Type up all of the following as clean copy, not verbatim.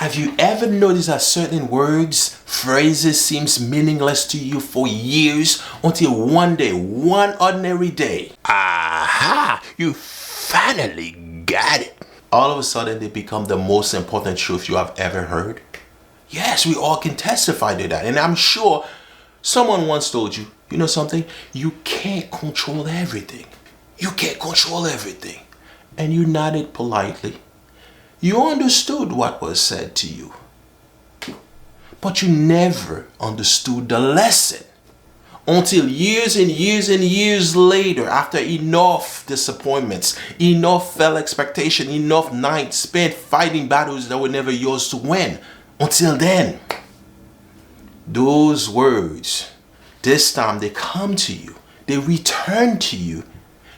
Have you ever noticed that certain words, phrases seems meaningless to you for years until one day, one ordinary day, aha, you finally got it. All of a sudden they become the most important truth you have ever heard? Yes, we all can testify to that. And I'm sure someone once told you, you know something? You can't control everything. You can't control everything. And you nodded politely. You understood what was said to you, but you never understood the lesson until years and years and years later, after enough disappointments, enough failed expectation, enough nights spent fighting battles that were never yours to win. Until then, those words, this time they come to you, they return to you.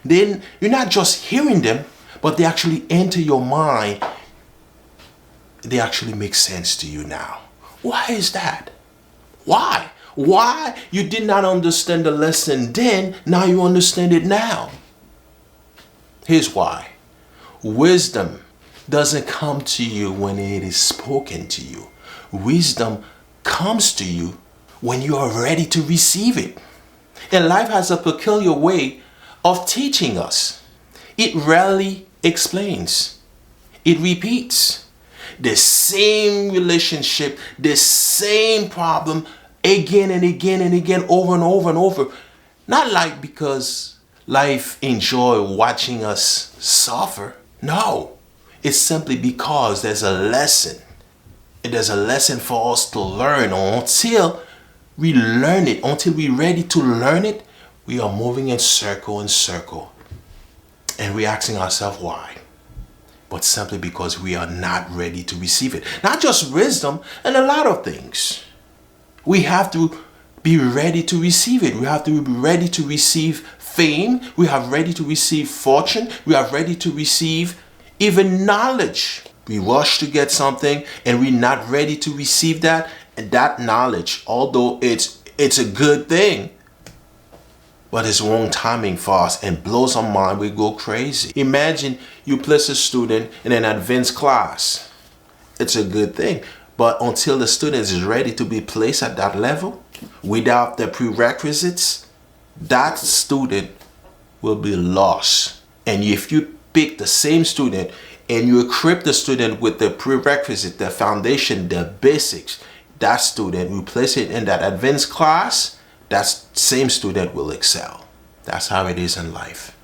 Then you're not just hearing them, but they actually enter your mind. They actually make sense to you now. Why is that? Why? Why you did not understand the lesson then, now you understand it now? Here's why. Wisdom doesn't come to you when it is spoken to you. Wisdom comes to you when you are ready to receive it. And life has a peculiar way of teaching us. It rarely explains. It repeats the same relationship, the same problem again and again and again, over and over and over. Not like because life enjoy watching us suffer. No, it's simply because there's a lesson. There's a lesson for us to learn. Until we learn it, until we're ready to learn it, we are moving in circle and circle. And we're asking ourselves why. But simply because we are not ready to receive it. Not just wisdom, and a lot of things. We have to be ready to receive it. We have to be ready to receive fame. We are ready to receive fortune. We are ready to receive even knowledge. We rush to get something and we're not ready to receive that. And that knowledge, although it's a good thing, but it's wrong timing for us and blows our mind. We go crazy. Imagine you place a student in an advanced class. It's a good thing. But until the student is ready to be placed at that level, without the prerequisites, that student will be lost. And if you pick the same student and you equip the student with the prerequisite, the foundation, the basics, that student, you place it in that advanced class, that same student will excel. That's how it is in life.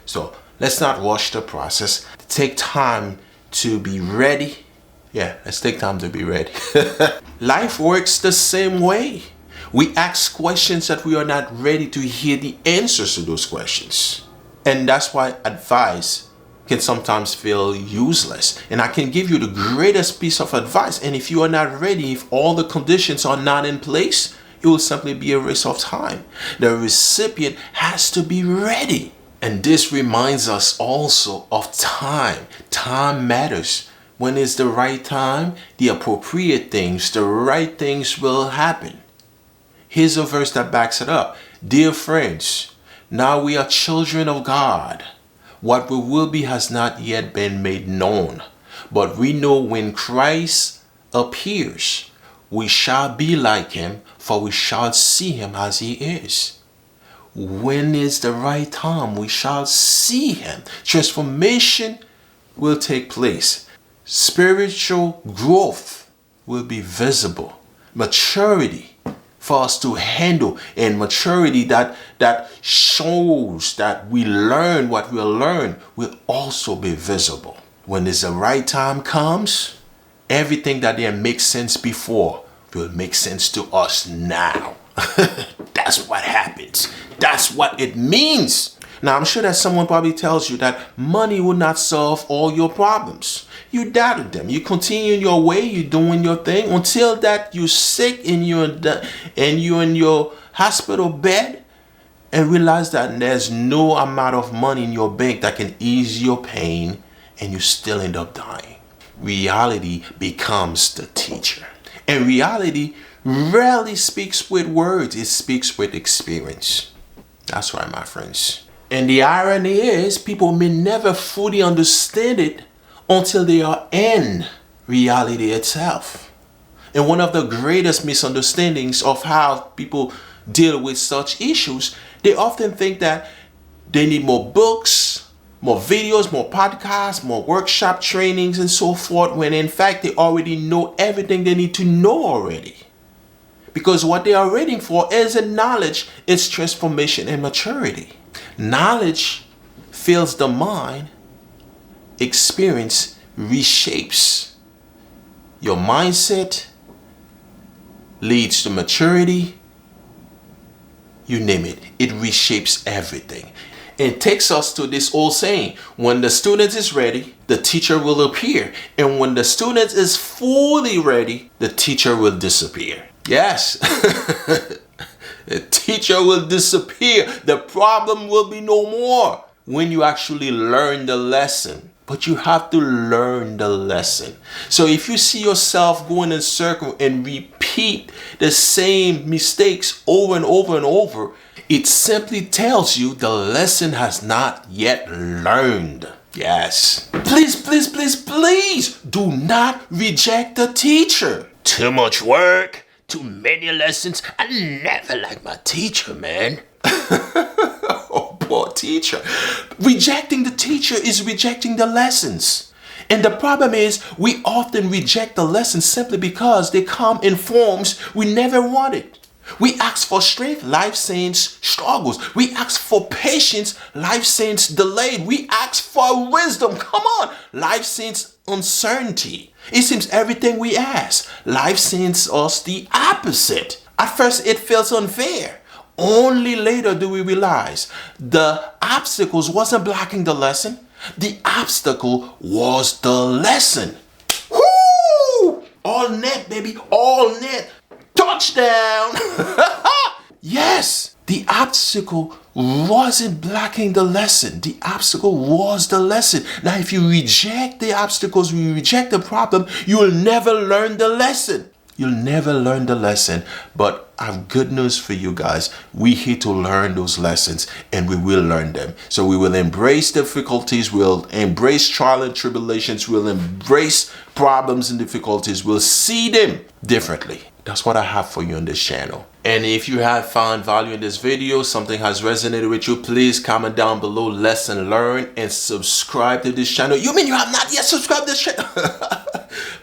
So let's not rush the process. Take time to be ready. Yeah, let's take time to be ready. Life works the same way. We ask questions that we are not ready to hear the answers to those questions. And that's why advice can sometimes feel useless. And I can give you the greatest piece of advice. And if you are not ready, if all the conditions are not in place, it will simply be a waste of time. The recipient has to be ready. And this reminds us also of time. Time matters. When it's the right time, the appropriate things, the right things will happen. Here's a verse that backs it up. Dear friends, now we are children of God. What we will be has not yet been made known. But we know when Christ appears, we shall be like him, for we shall see him as he is. When is the right time? We shall see him. Transformation will take place. Spiritual growth will be visible. Maturity for us to handle, and maturity that shows that we learn what we'll learn will also be visible. When the right time comes, everything that didn't make sense before will make sense to us now. That's what happens. That's what it means. Now, I'm sure that someone probably tells you that money will not solve all your problems. You doubted them. You continue in your way. You're doing your thing until that you're sick and you're in your hospital bed and realize that there's no amount of money in your bank that can ease your pain, and you still end up dying. Reality becomes the teacher. And reality rarely speaks with words. It speaks with experience. That's right, my friends. And the irony is, people may never fully understand it until they are in reality itself. And one of the greatest misunderstandings of how people deal with such issues, they often think that they need more books, more videos, more podcasts, more workshop trainings, and so forth, when in fact they already know everything they need to know already. Because what they are waiting for isn't knowledge, it's transformation and maturity. Knowledge fills the mind, experience reshapes your mindset, leads to maturity, you name it, it reshapes everything. It takes us to this old saying, when the student is ready, the teacher will appear. And when the student is fully ready, the teacher will disappear. Yes, the teacher will disappear. The problem will be no more when you actually learn the lesson. But you have to learn the lesson. So if you see yourself going in a circle and repeat the same mistakes over and over and over, it simply tells you the lesson has not yet learned. Yes. Please, please, please, please do not reject the teacher. Too much work, too many lessons. I never liked my teacher, man. Oh, poor teacher. Rejecting the teacher is rejecting the lessons. And the problem is we often reject the lessons simply because they come in forms we never wanted. We ask for strength, life sends struggles. We ask for patience, life sends delayed. We ask for wisdom, come on, life sends uncertainty. It seems everything we ask, life sends us the opposite. At first it feels unfair. Only later do we realize the obstacles wasn't blocking the lesson. The obstacle was the lesson. Woo! All net, baby, all net. Touchdown! Yes, the obstacle wasn't blocking the lesson. The obstacle was the lesson. Now, if you reject the obstacles, you reject the problem, you will never learn the lesson. You'll never learn the lesson. But I have good news for you guys. We're here to learn those lessons, and we will learn them. So we will embrace difficulties. We'll embrace trial and tribulations. We'll embrace problems and difficulties. We'll see them differently. That's what I have for you on this channel. And if you have found value in this video, something has resonated with you, please comment down below, lesson learned, and subscribe to this channel. You mean you have not yet subscribed to this channel?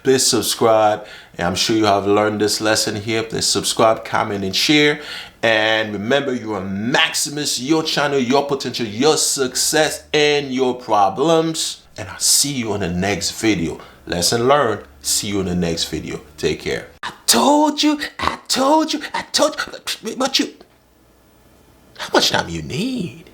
Please subscribe. And I'm sure you have learned this lesson here. Please subscribe, comment, and share. And remember, you are Maximus, your channel, your potential, your success, and your problems. And I'll see you on the next video. Lesson learned. See you in the next video. Take care. I told you. But you, how much time you need?